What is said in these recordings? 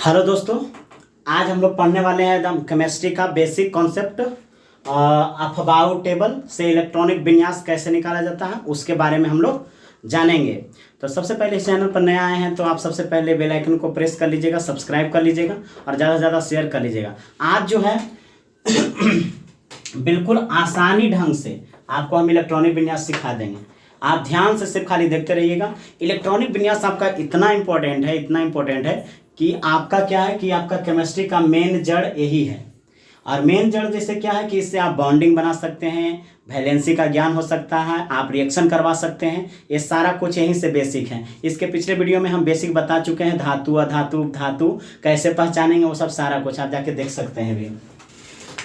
Hello दोस्तों, आज हम लोग पढ़ने वाले हैं एकदम केमिस्ट्री का बेसिक कॉन्सेप्ट। अफबाउ टेबल से इलेक्ट्रॉनिक विन्यास कैसे निकाला जाता है उसके बारे में हम लोग जानेंगे। तो सबसे पहले इस चैनल पर नए आए हैं तो आप सबसे पहले बेल आइकन को प्रेस कर लीजिएगा, सब्सक्राइब कर लीजिएगा और ज़्यादा से ज़्यादा शेयर कर लीजिएगा। आज जो है बिल्कुल आसानी ढंग से आपको हम इलेक्ट्रॉनिक विन्यास सिखा देंगे। आप ध्यान से सिर्फ खाली देखते रहिएगा। इलेक्ट्रॉनिक विन्यास आपका इतना इम्पोर्टेंट है कि आपका क्या है कि आपका केमिस्ट्री का मेन जड़ यही है। और मेन जड़ जैसे क्या है कि इससे आप बॉन्डिंग बना सकते हैं, वैलेंसी का ज्ञान हो सकता है, आप रिएक्शन करवा सकते हैं। ये सारा कुछ यहीं से बेसिक है। इसके पिछले वीडियो में हम बेसिक बता चुके हैं, धातु अधातु धातु कैसे पहचानेंगे वो सब सारा कुछ आप जाके देख सकते हैं भी।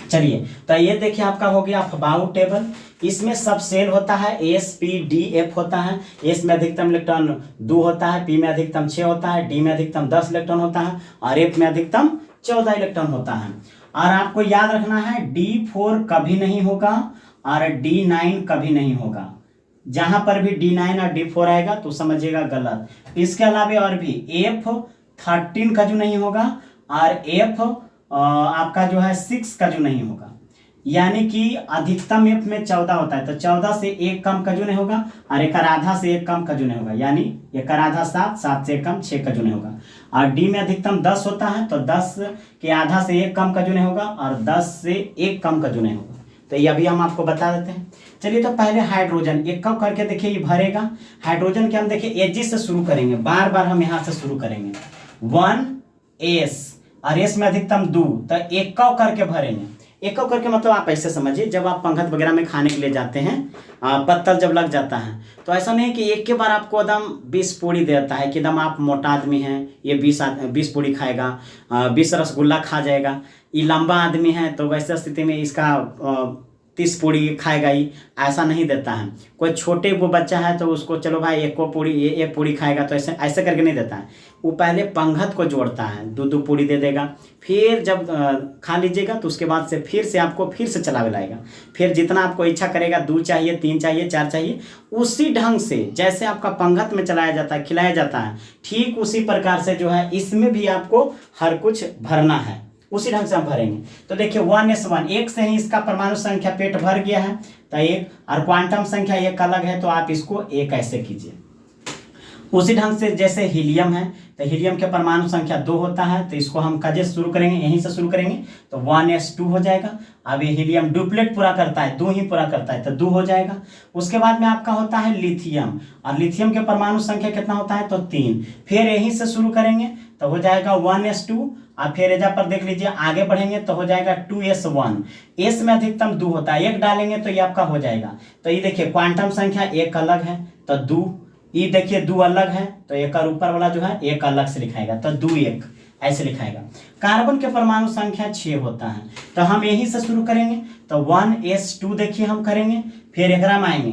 चलिए, तो ये देखिए आपका हो गया अफबाउ टेबल। इसमें सब सेल होता है, एस पी डी एफ होता है। एस में अधिकतम इलेक्ट्रॉन 2 होता है, पी में अधिकतम 6 होता है, डी में अधिकतम 10 इलेक्ट्रॉन होता है और एफ में अधिकतम 14 इलेक्ट्रॉन होता है। और आपको याद रखना है D4 कभी नहीं होगा और D9 कभी नहीं होगा। जहां पर भी D9 और D4 आएगा तो समझिएगा गलत। इसके अलावा और भी F13 का जो नहीं होगा और F आपका जो है 6 का जो नहीं होगा। यानी कि अधिकतम F में 14 होता है तो 14 से 1 कम का जो नहीं होगा और 1 आधा से 1 कम का जो नहीं होगा। यानी 1 आधा 7, 7 से 1 कम 6 का जो नहीं होगा। और D में अधिकतम 10 होता है तो 10 के आधा से 1 कम का जो नहीं होगा और 10 से 1 कम का जो नहीं होगा। तो ये अभी हम आपको बता देते हैं। चलिए, तो पहले हाइड्रोजन एक कप करके देखिए, ये भरेगा। हाइड्रोजन के हम देखिए एजी से शुरू करेंगे, बार बार हम यहाँ से शुरू करेंगे। 1s और एस में अधिकतम 2, तो एक कव करके भरेंगे। एक कव करके मतलब आप ऐसे समझिए, जब आप पंखत वगैरह में खाने के लिए जाते हैं, पत्तल जब लग जाता है तो ऐसा नहीं कि एक के बार आपको एकदम 20 पूड़ी देता है कि एकदम आप मोटा आदमी हैं, ये 20 पूड़ी खाएगा, 20 रसगुल्ला खा जाएगा। ये लंबा आदमी है तो वैसे स्थिति में इसका 30 पूड़ी खाएगा ही, ऐसा नहीं देता है। कोई छोटे वो बच्चा है तो उसको चलो भाई एक पूड़ी खाएगा, तो ऐसे ऐसे करके नहीं देता है। वो पहले पंगत को जोड़ता है, 2 पूड़ी दे देगा। फिर जब खा लीजिएगा तो उसके बाद से फिर से आपको फिर से चलावे लाएगा। फिर जितना आपको इच्छा करेगा, 2 चाहिए, 3 चाहिए, 4 चाहिए, उसी ढंग से जैसे आपका पंगत में चलाया जाता है, खिलाया जाता है, ठीक उसी प्रकार से जो है इसमें भी आपको हर कुछ भरना है, उसी ढंग से हम भरेंगे। तो देखिए 1s1, एक से ही इसका परमाणु संख्या पेट भर गया है तो 1, और क्वांटम संख्या 1 अलग है तो आप इसको 1 ऐसे कीजिए। उसी ढंग से जैसे हीलियम है तो हीलियम के परमाणु संख्या 2 होता है तो इसको हम कजे शुरू करेंगे, यहीं से शुरू करेंगे तो 1s2 हो जाएगा। अब ये हीलियम डुप्लेट पूरा करता है, 2 ही पूरा करता है तो 2 हो जाएगा। उसके बाद में आपका होता है लिथियम, और लिथियम के परमाणु संख्या कितना होता है तो 3। फिर यहीं से शुरू करेंगे तो हो जाएगा 1s2 और फिर एजा पर देख लीजिए आगे बढ़ेंगे तो हो जाएगा 2s1। एस में अधिकतम 2 होता है, 1 डालेंगे तो ये आपका हो जाएगा। तो ये देखिए क्वांटम संख्या 1 अलग है तो 2, ये देखिए 2 अलग है तो एक और ऊपर वाला जो है 1 अलग से लिखाएगा तो 2 1 ऐसे लिखाएगा। कार्बन के परमाणु संख्या 6 होता है तो हम यहीं से शुरू करेंगे तो 1s2 देखिए हम करेंगे, फिर एक में आएंगे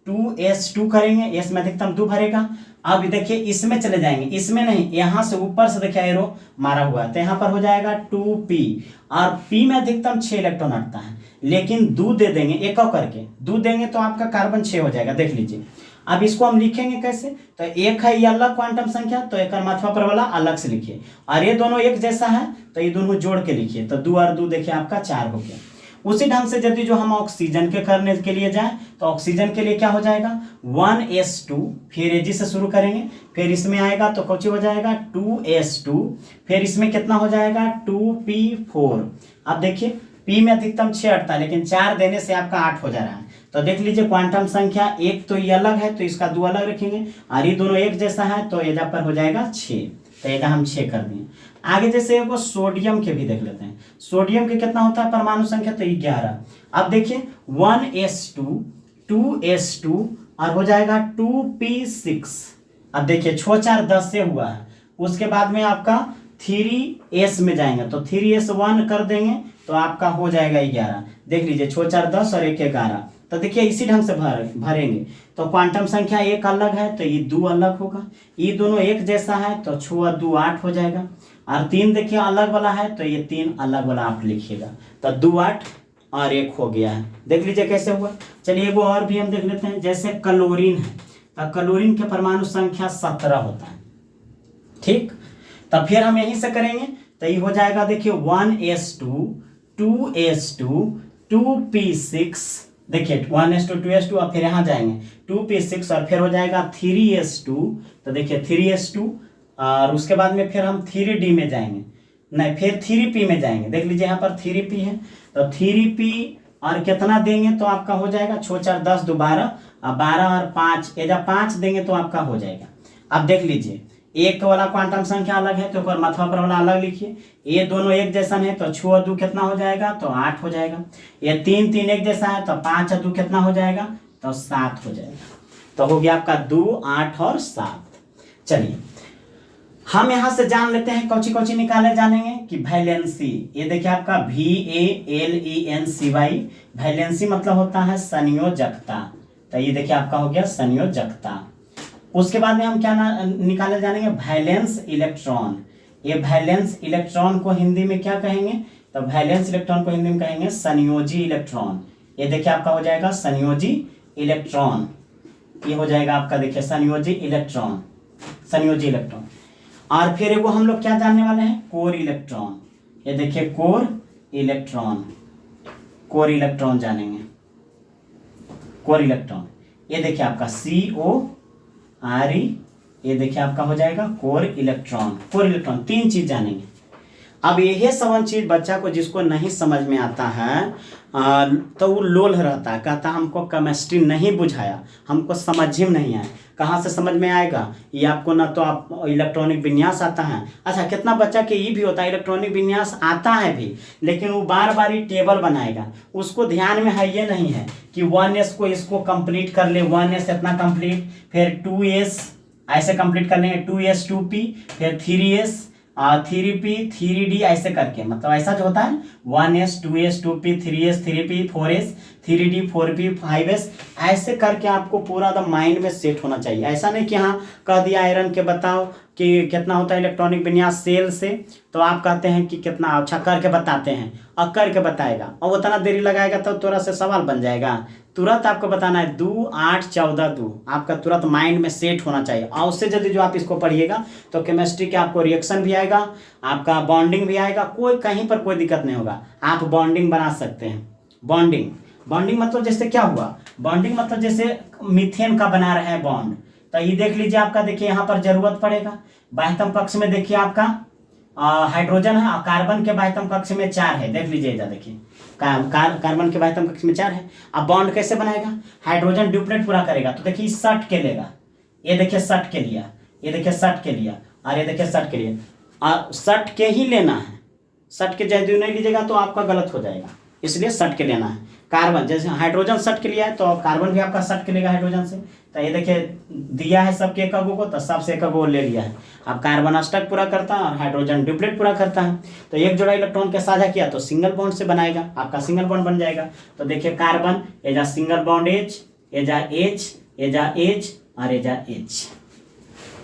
2s2 करेंगे, एस में अधिकतम 2 भरेगा। अब देखिए इसमें चले जाएंगे, इसमें नहीं, यहाँ से ऊपर से देखिए एरो मारा हुआ है तो यहाँ पर हो जाएगा 2p, और p में अधिकतम 6 इलेक्ट्रॉन अटता है, लेकिन 2 दे देंगे, एक करके 2 देंगे तो आपका कार्बन 6 हो जाएगा। देख लीजिए अब इसको हम लिखेंगे कैसे, तो 1 है ये अलग क्वांटम संख्या तो एक माथवा पर वाला अलग से लिखिए, और ये दोनों एक जैसा है तो ये दोनों जोड़ के लिखिए तो 2 और 2 देखिए आपका 4 हो गया। उसी ढंग से यदि जो हम ऑक्सीजन के करने के लिए जाए तो ऑक्सीजन के लिए क्या हो जाएगा 1s2, फिर एजी से शुरू करेंगे, फिर इसमें आएगा तो कौची हो जाएगा 2s2, फिर इसमें कितना हो जाएगा 2p4। अब देखिए p में अधिकतम 6 अटता है लेकिन 4 देने से आपका 8 हो जा रहा है। तो देख लीजिए क्वांटम संख्या 1 तो ये अलग है तो इसका 2 अलग रखेंगे, और ये दोनों एक जैसा है तो एजा पर हो जाएगा 6, तो एजा हम 6 कर दिए। आगे जैसे वो सोडियम के भी देख लेते हैं। सोडियम के कितना होता है परमाणु संख्या तो 11। अब देखिए 1s2 2s2 और हो जाएगा 2p6। अब देखिए 6 4 10 से हुआ है। उसके बाद में आपका 3s में जाएंगे तो 3s1 कर देंगे तो आपका हो जाएगा 11। देख लीजिए 6 4 10 और 1 11। तो देखिए इसी ढंग से भरेंगे तो क्वांटम संख्या 1 अलग है तो ये 2 अलग होगा, ये दोनों एक जैसा है तो 6 और 2 8 हो जाएगा, और 3 देखिए अलग वाला है तो ये 3 अलग वाला आप लिखिएगा तो 2 8 और 1 हो गया है। देख लीजिए कैसे हुआ। चलिए वो और भी हम देख लेते हैं, जैसे क्लोरीन है तो क्लोरीन के परमाणु संख्या 17 होता है, ठीक। तब फिर हम यहीं से करेंगे तो ये हो जाएगा, देखिए 1s2 2s2 2p6, देखिए 1s2 2s2, अब फिर यहाँ जाएंगे 2p6 और फिर हो जाएगा 3s2, तो देखिए 3s2 और उसके बाद में फिर हम 3d में जाएंगे, नहीं फिर 3p में जाएंगे। देख लीजिए यहाँ पर 3p है, तो 3p और कितना देंगे तो आपका हो जाएगा 6 4 10 2 12, 12 और 5 एजा 5 देंगे तो आपका हो जाएगा। अब देख लीजिए एक वाला क्वांटम संख्या अलग है तो ऊपर माथवा पर वाला अलग लिखिए, ये दोनों एक जैसा है तो 6 और 2 कितना हो जाएगा तो 8 हो जाएगा, ये 3 3 एक जैसा है तो 5 और 2 कितना हो जाएगा तो 7 हो जाएगा। तो हो गया आपका 2 8 और 7। चलिए हम यहाँ से जान लेते हैं कौची कौची निकाले जानेंगे कि वैलेंसी, ये देखिए आपका VALENCY, वैलेंसी मतलब होता है संयोजकता, तो ये देखिए आपका हो गया संयोजकता। उसके बाद में हम क्या निकाले जानेंगे वैलेंस इलेक्ट्रॉन, ये वैलेंस इलेक्ट्रॉन को हिंदी में क्या कहेंगे तो वैलेंस इलेक्ट्रॉन को हिंदी में कहेंगे संयोजी इलेक्ट्रॉन, ये देखिए आपका हो जाएगा संयोजी इलेक्ट्रॉन, ये हो जाएगा आपका देखिए संयोजी इलेक्ट्रॉन, संयोजी इलेक्ट्रॉन। और फिर वो हम लोग क्या जानने वाले हैं कोर इलेक्ट्रॉन, ये देखिए कोर इलेक्ट्रॉन, कोर इलेक्ट्रॉन जानेंगे, कोर इलेक्ट्रॉन, ये देखिए आपका CORE, ये देखिए आपका हो जाएगा कोर इलेक्ट्रॉन, कोर इलेक्ट्रॉन, 3 चीज जानेंगे। अब यही 7 चीज बच्चा को जिसको नहीं समझ में आता है तो वो लोल रहता है, कहता हमको केमिस्ट्री नहीं बुझाया, हमको समझ ही नहीं आया। कहाँ से समझ में आएगा, ये आपको ना तो आप इलेक्ट्रॉनिक विन्यास आता है, अच्छा कितना बच्चा के ये भी होता है इलेक्ट्रॉनिक विन्यास आता है भी, लेकिन वो बार बार ही टेबल बनाएगा, उसको ध्यान में है ये नहीं है कि 1s को इसको कंप्लीट कर ले, 1s इतना कंप्लीट, फिर 2s ऐसे कंप्लीट कर लेंगे, 2s 2p, फिर 3s 3p 3d ऐसे करके, मतलब ऐसा जो होता है 1s 2s 2p 3s 3p 4s 3d 4p 5s ऐसे करके आपको पूरा द माइंड में सेट होना चाहिए। ऐसा नहीं कि हाँ कह दिया आयरन के बताओ कि कितना होता है इलेक्ट्रॉनिक विन्यास सेल से, तो आप कहते हैं कि कितना, अच्छा करके बताते हैं और करके बताएगा और उतना देरी लगाएगा तो थोड़ा से सवाल बन जाएगा। तुरंत आपको बताना है 2 8 14 2, आपका तुरंत माइंड में सेट होना चाहिए। और उससे जल्दी जो आप इसको पढ़िएगा तो केमिस्ट्री के आपको रिएक्शन भी आएगा, आपका बॉन्डिंग भी आएगा, कोई कहीं पर कोई दिक्कत नहीं होगा, आप बॉन्डिंग बना सकते हैं। बॉन्डिंग, बॉन्डिंग मतलब जैसे क्या हुआ, बॉन्डिंग मतलब जैसे मीथेन का बना रहे हैं बॉन्ड, तो ये देख लीजिए आपका देखिए यहाँ पर जरूरत पड़ेगा, बाह्यतम कक्ष में देखिए आपका हाइड्रोजन है और कार्बन के बाह्यतम कक्ष में 4 है, देख लीजिए इधर देखिए कार्बन के बाह्यतम कक्ष में 4 है। अब बॉन्ड कैसे बनाएगा, हाइड्रोजन ड्यूप्लेट पूरा करेगा तो देखिए 60 के लेगा, ये देखिए 60 के लिया, ये देखिए 60 के लिया और ये देखिए 60 के लिए, और 60 के ही लेना है, 60 के जैसे नहीं लीजिएगा तो आपका गलत हो जाएगा, इसलिए 60 के लेना है। कार्बन जैसे हाइड्रोजन 60 के लिया है तो कार्बन भी आपका 60 के लेगा हाइड्रोजन से, तो ये देखिए दिया है सबके एक को तो सबसे एक ले लिया है। अब कार्बन अष्टक पूरा करता है और हाइड्रोजन ड्यूप्लेट पूरा करता है, तो एक जोड़ा इलेक्ट्रॉन के साझा किया तो सिंगल बॉन्ड से बनाएगा, आपका सिंगल बॉन्ड बन जाएगा। तो देखिए कार्बन एजा सिंगल बॉन्ड H, एजा H, एजा H और एजा H,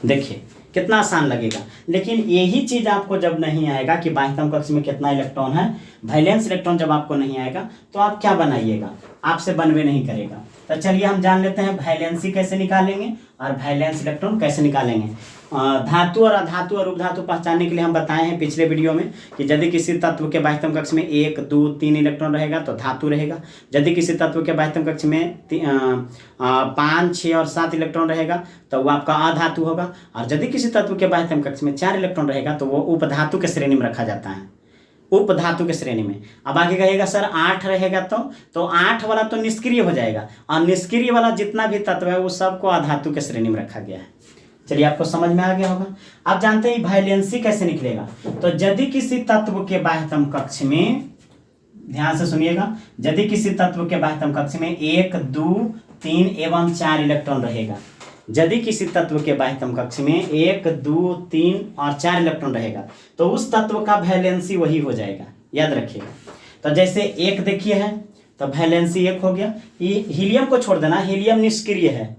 देखिए कितना आसान लगेगा। लेकिन यही चीज आपको जब नहीं आएगा कि बाह्यतम कक्ष में कितना इलेक्ट्रॉन है, वैलेंस इलेक्ट्रॉन जब आपको नहीं आएगा तो आप क्या बनाइएगा, आपसे बनवे नहीं करेगा। तो चलिए हम जान लेते हैं वैलेंसी कैसे निकालेंगे और वैलेंस इलेक्ट्रॉन कैसे निकालेंगे। धातु और अधातु और उपधातु पहचानने के लिए हम बताए हैं पिछले वीडियो में कि यदि किसी तत्व के बाह्यतम कक्ष में 1 2 3 इलेक्ट्रॉन रहेगा तो धातु रहेगा, यदि किसी तत्व के बाह्यतम कक्ष में 5 6 और 7 इलेक्ट्रॉन रहेगा तो वो आपका अधातु होगा, और यदि किसी तत्व के बाह्यतम कक्ष में 4 इलेक्ट्रॉन रहेगा तो वो उपधातु के श्रेणी में रखा जाता है, उपधातु के श्रेणी में। अब आगे कहेगा सर 8 रहेगा तो 8 वाला तो निष्क्रिय हो जाएगा, और निष्क्रिय वाला जितना भी तत्व है वो सबको अधातु के श्रेणी में रखा गया है। चलिए आपको समझ में आ गया होगा। अब जानते हैं वैलेंसी कैसे निकलेगा, तो यदि किसी तत्व के बाह्यतम कक्ष में, ध्यान से सुनिएगा, यदि किसी तत्व के बाह्यतम कक्ष में 1 2 3 एवं 4 इलेक्ट्रॉन रहेगा, यदि किसी तत्व के बाह्यतम कक्ष में 1 2 3 और 4 इलेक्ट्रॉन रहेगा तो उस तत्व का वैलेंसी वही हो जाएगा, याद रखिएगा। तो जैसे 1 देखिए है तो वैलेंसी 1 हो गया, ये हीलियम को छोड़ देना, हीलियम निष्क्रिय है,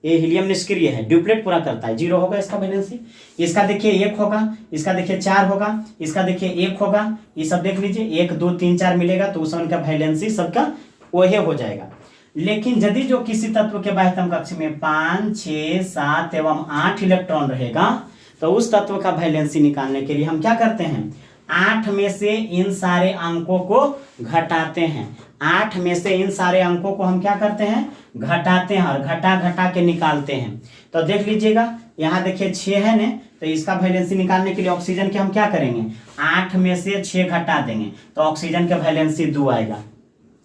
ये हीलियम निष्क्रिय है, ड्यूप्लेट पूरा करता है, 0 होगा इसका वैलेंसी। इसका देखिए 1 होगा, इसका देखिए 4 होगा, इसका देखिए 1 होगा, ये सब देख लीजिए 1 2 3 4 मिलेगा तो उस समय का वैलेंसी सबका वही हो जाएगा। लेकिन यदि जो किसी तत्व के बाह्यतम कक्ष में 5 6 7 एवं 8 इलेक्ट्रॉन रहेगा तो उस तत्व का वैलेंसी निकालने के लिए हम क्या करते हैं, 8 में से इन सारे अंकों को घटाते हैं। 8 में से इन सारे अंकों को हम क्या करते हैं, घटाते हैं और घटा घटा के निकालते हैं। तो देख लीजिएगा यहाँ देखिए 6 है ना, तो इसका वैलेंसी निकालने के लिए ऑक्सीजन के हम क्या करेंगे, 8 में से 6 घटा देंगे तो ऑक्सीजन का वैलेंसी 2 आएगा।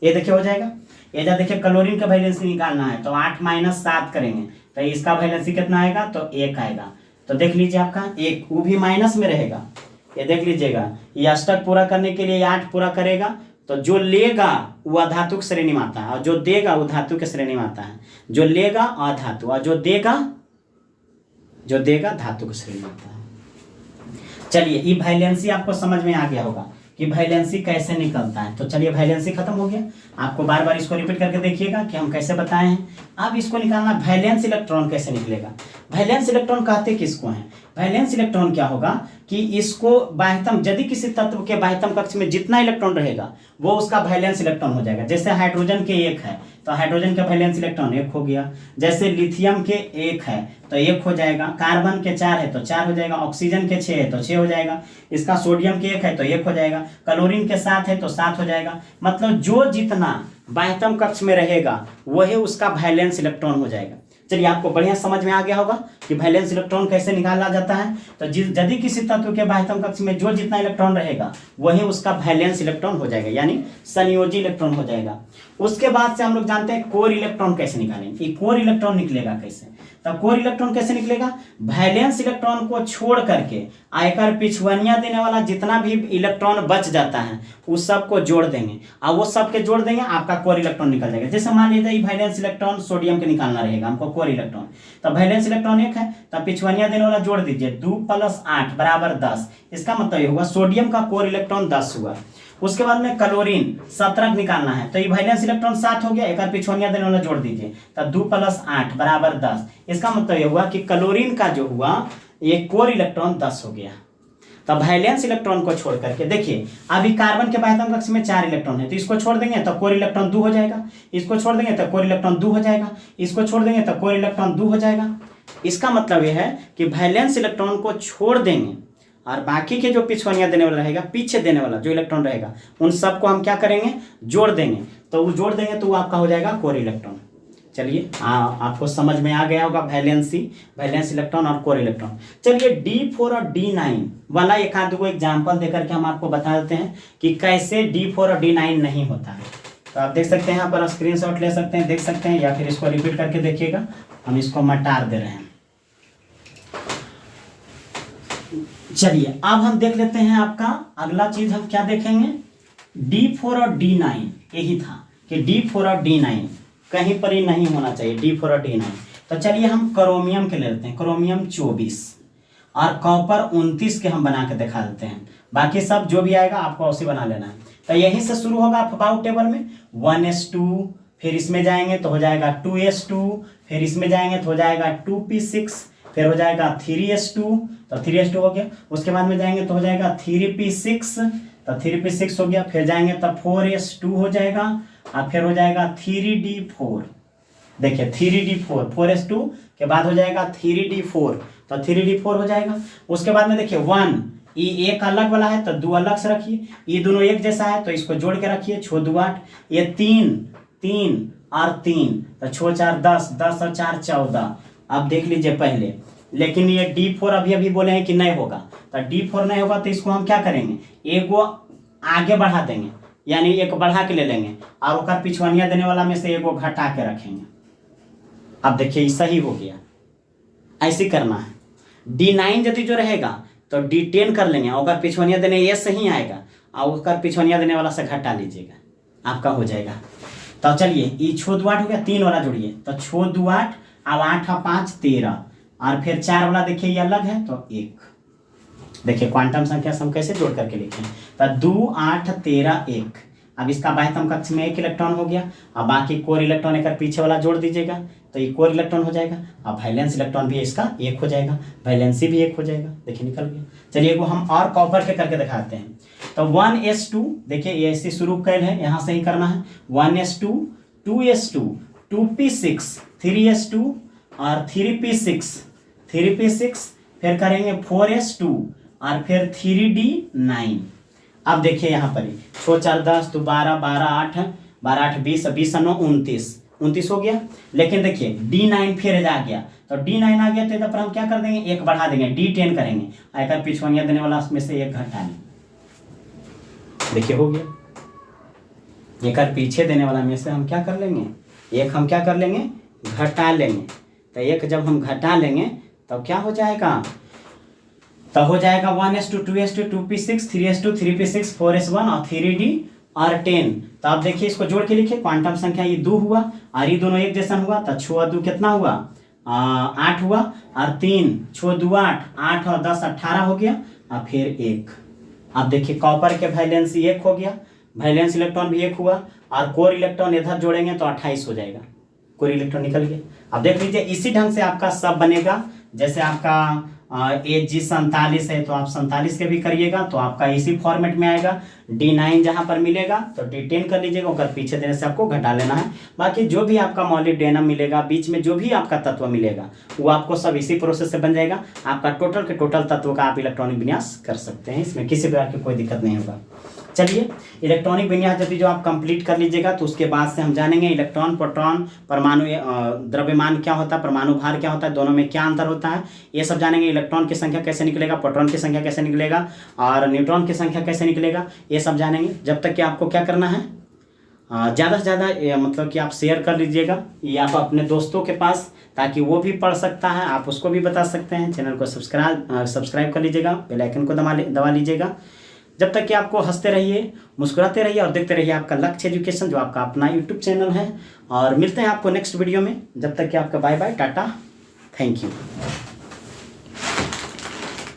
ये देखिए हो जाएगा। ये जब देखिए क्लोरीन का वैलेंसी निकालना है तो 8 - 7 करेंगे तो इसका वैलेंसी कितना आएगा, तो 1 आएगा। तो देख लीजिए आपका 1, वो भी माइनस में रहेगा। ये देख लीजिएगा, ये अष्टक पूरा करने के लिए 8 पूरा करेगा तो जो लेगा वो अधातु की श्रेणी में आता है और जो देगा वो धातु की श्रेणी में आता है। जो लेगा अधातु और जो देगा धातु की श्रेणी में आता है। चलिए ये वैलेंसी आपको समझ में आ गया होगा कि वैलेंसी कैसे निकलता है। तो चलिए वैलेंसी खत्म हो गया, आपको बार बार इसको रिपीट करके देखिएगा कि हम कैसे बताए हैं। अब इसको निकालना, वैलेंस इलेक्ट्रॉन कैसे निकलेगा। वैलेंस इलेक्ट्रॉन कहते किसको हैं, वैलेंस इलेक्ट्रॉन क्या होगा कि इसको बाह्यतम, यदि किसी तत्व के बाह्यतम कक्ष में जितना इलेक्ट्रॉन रहेगा वो उसका वैलेंस इलेक्ट्रॉन हो जाएगा। जैसे हाइड्रोजन के 1 है तो हाइड्रोजन का वैलेंस इलेक्ट्रॉन 1 हो गया। जैसे लिथियम के 1 है तो 1 हो जाएगा। कार्बन के 4 है तो 4 हो जाएगा। ऑक्सीजन के 6 है तो 6 हो जाएगा। इसका सोडियम के 1 है तो 1 हो जाएगा। क्लोरीन के 7 है तो 7 हो जाएगा। मतलब जो जितना बाह्यतम कक्ष में रहेगा वही उसका वैलेंस इलेक्ट्रॉन हो जाएगा। चलिए आपको बढ़िया समझ में आ गया होगा कि वैलेंस इलेक्ट्रॉन कैसे निकाला जाता है। तो यदि किसी तत्व के बाह्यतम कक्ष में जो जितना इलेक्ट्रॉन रहेगा वही उसका वैलेंस इलेक्ट्रॉन हो जाएगा, यानी संयोजी इलेक्ट्रॉन हो जाएगा। उसके बाद से हम लोग जानते हैं कोर इलेक्ट्रॉन कैसे निकालेंगे। कोर इलेक्ट्रॉन निकलेगा कैसे, तो कोर इलेक्ट्रॉन कैसे निकलेगा, वैलेंस इलेक्ट्रॉन को छोड़ करके आयकर पिछुआनियां देने वाला जितना भी इलेक्ट्रॉन बच जाता है उस सब को जोड़ देंगे और वो सब के जोड़ देंगे, आपका कोर इलेक्ट्रॉन निकल जाएगा। जैसे मान लीजिए वैलेंस इलेक्ट्रॉन सोडियम के निकालना रहेगा हमको कोर इलेक्ट्रॉन, तो वैलेंस इलेक्ट्रॉन 1 है तो पिछुआनियां देने वाला जोड़ दीजिए, 2 + 8 = 10। इसका मतलब ये होगा सोडियम का कोर इलेक्ट्रॉन 10 हुआ। उसके बाद में क्लोरीन 17 निकालना है तो ये वैलेंस इलेक्ट्रॉन 7 हो गया, एक पिछुआनियां देने वाला जोड़ दीजिए तो 2 + 8 = 10। इसका मतलब ये हुआ कि क्लोरीन का जो हुआ ये कोर इलेक्ट्रॉन 10 हो गया। तब वैलेंस इलेक्ट्रॉन को छोड़ करके देखिए अभी कार्बन के बाह्यतम कक्ष में 4 इलेक्ट्रॉन है तो इसको छोड़ देंगे तो कोर इलेक्ट्रॉन 2 हो जाएगा। इसको छोड़ देंगे तो कोर इलेक्ट्रॉन 2 हो जाएगा। इसको छोड़ देंगे तो कोर इलेक्ट्रॉन 2 हो जाएगा। इसका मतलब यह है कि वैलेंस इलेक्ट्रॉन को छोड़ देंगे और बाकी के जो पिछुआनियां देने वाला रहेगा, पीछे देने वाला जो इलेक्ट्रॉन रहेगा उन सबको हम क्या करेंगे, जोड़ देंगे। तो वो जोड़ देंगे तो वो आपका हो जाएगा कोर इलेक्ट्रॉन। चलिए आपको समझ में आ गया होगा वैलेंस इलेक्ट्रॉन और कोर इलेक्ट्रॉन। चलिए D4 और D9 वाला एक आध दो एग्जाम्पल देकर के हम आपको बता देते हैं कि कैसे D4 और D9 नहीं होता है। तो आप देख सकते हैं यहाँ पर स्क्रीनशॉट ले सकते हैं, देख सकते हैं, या फिर इसको रिपीट करके देखिएगा। हम इसको मटार दे रहे हैं। चलिए अब हम देख लेते हैं आपका अगला चीज हम क्या देखेंगे, D4 और D9। यही था कि D4 और D9 कहीं पर ही नहीं होना चाहिए, D4 और D9। तो चलिए हम क्रोमियम के ले लेते हैं, क्रोमियम 24 और कॉपर 29 के हम बना के दिखा देते हैं। बाकी सब जो भी आएगा आपको उसी बना लेना है। तो यहीं से शुरू होगा अबाउट टेबल में 1s2, फिर इसमें जाएंगे तो हो जाएगा 2s2, फिर इसमें जाएंगे तो हो जाएगा 2p6, फिर हो जाएगा 3s2, तो 3s2 हो गया। उसके बाद में जाएंगे तो हो जाएगा 3p6, तो 3p6 हो गया। फिर जाएंगे तब 4s2 हो जाएगा और फिर हो जाएगा 3d4। देखिए 3d4, 4s2 के बाद हो जाएगा 3d4, तो 3d4 हो जाएगा। उसके बाद में देखिए 1, ये एक अलग वाला है तो 2 अलग से रखिए। ये दोनों एक जैसा है तो इसको जोड़ के रखिए, 6 2 8। ये 3 और 3, तो 6 4 10, 10 और 4 14। अब देख लीजिए पहले, लेकिन ये D4 अभी बोले हैं कि नहीं होगा, तो D4 नहीं होगा तो इसको हम क्या करेंगे, एक वो आगे बढ़ा देंगे, यानी एक बढ़ा के ले लेंगे और ओकर पिछुआनियां देने वाला में से एक वो घटा के रखेंगे। अब देखिए सही हो गया, ऐसे करना है। D9 यदि जो रहेगा तो D10 कर लेंगे, ओकर पिछुआनियां देने ये सही आएगा और ओकर पिछुआनियां देने वाला से घटा लीजिएगा, आपका हो जाएगा। तो चलिए ये 6 2 8 हो गया, 3 वाला जोड़िए तो 6 2 8, अब 8 और 5 13, और फिर 4 वाला देखिए ये अलग है तो 1। देखिए क्वांटम संख्या से हम कैसे जोड़ करके लिखें, तो 2 8 13 1। अब इसका बाह्यतम कक्ष में 1 इलेक्ट्रॉन हो गया, अब बाकी कोर इलेक्ट्रॉन एक पीछे वाला जोड़ दीजिएगा तो ये कोर इलेक्ट्रॉन हो जाएगा। अब वैलेंस इलेक्ट्रॉन भी इसका 1 हो जाएगा, वैलेंसी भी 1 हो जाएगा। देखिए निकल गया। चलिए वो हम और कॉपर के करके दिखाते हैं। तो 1s2, देखिए ये ऐसे शुरू कैल है, यहाँ से ही करना है। 1s2, 2s2, 2p6, 3s2 और 3p6, फिर करेंगे 4s2 और फिर 3d9। अब देखिए यहाँ पर 6 4 10 तो 12 12 8 12 8 20 20 9 29 हो गया। लेकिन देखिए D9 फिर आ गया, तो D9 आ गया तो इधर पर हम क्या कर देंगे, एक बढ़ा देंगे, D10 करेंगे, आकर पिछवनिया देने वाला उसमें से एक घटा लेंगे। देखिए हो गया, एक पीछे देने वाला में से हम क्या कर लेंगे, एक हम क्या कर लेंगे, घटा लेंगे। तो एक जब हम घटा लेंगे तो क्या हो जाएगा, तो हो जाएगा 1s2 2s2 2p6 3s2 3p6 4s1 और 3d और 10। तो आप देखिए इसको जोड़ के लिखिए, क्वांटम संख्या ये 2 हुआ और ये दोनों एक जैसा हुआ, तो 6 और 2 कितना हुआ, 8 हुआ, और 3 6 2 8 8 और 10 18 हो गया, और फिर 1। अब देखिए कॉपर के वैलेंस 1 हो गया, वैलेंस इलेक्ट्रॉन भी 1 हुआ, और कोर इलेक्ट्रॉन इधर जोड़ेंगे तो 28 हो जाएगा, कोर इलेक्ट्रॉन निकल गया। अब देख लीजिए इसी ढंग से आपका सब बनेगा। जैसे आपका AG47 है तो आप 47 के भी करिएगा तो आपका इसी फॉर्मेट में आएगा। D9 जहां पर मिलेगा तो D10 कर लीजिएगा, और पीछे देने से आपको घटा लेना है। बाकी जो भी आपका मॉलिब्डेनम मिलेगा, बीच में जो भी आपका तत्व मिलेगा वो आपको सब इसी प्रोसेस से बन जाएगा। आपका टोटल के टोटल तत्व का आप इलेक्ट्रॉनिक विन्यास कर सकते हैं, इसमें किसी प्रकार की कोई दिक्कत नहीं होगा। चलिए इलेक्ट्रॉनिक विन्यास यदि जो आप कंप्लीट कर लीजिएगा तो उसके बाद से हम जानेंगे इलेक्ट्रॉन, प्रोटॉन, परमाणु, द्रव्यमान क्या होता है, परमाणु भार क्या होता है, दोनों में क्या अंतर होता है, ये सब जानेंगे। इलेक्ट्रॉन की संख्या कैसे निकलेगा, प्रोटॉन की संख्या कैसे निकलेगा, और न्यूट्रॉन की संख्या कैसे निकलेगा, ये सब जानेंगे। जब तक कि आपको क्या करना है, ज़्यादा से ज़्यादा मतलब कि आप शेयर कर लीजिएगा ये आप अपने दोस्तों के पास, ताकि वो भी पढ़ सकता है, आप उसको भी बता सकते हैं। चैनल को सब्सक्राइब कर लीजिएगा, बेल आइकन को दबा लीजिएगा। जब तक कि आपको हंसते रहिए, मुस्कुराते रहिए और देखते रहिए आपका लक्ष्य एजुकेशन, जो आपका अपना यूट्यूब चैनल है। और मिलते हैं आपको नेक्स्ट वीडियो में, जब तक कि आपका bye bye, tata, thank you.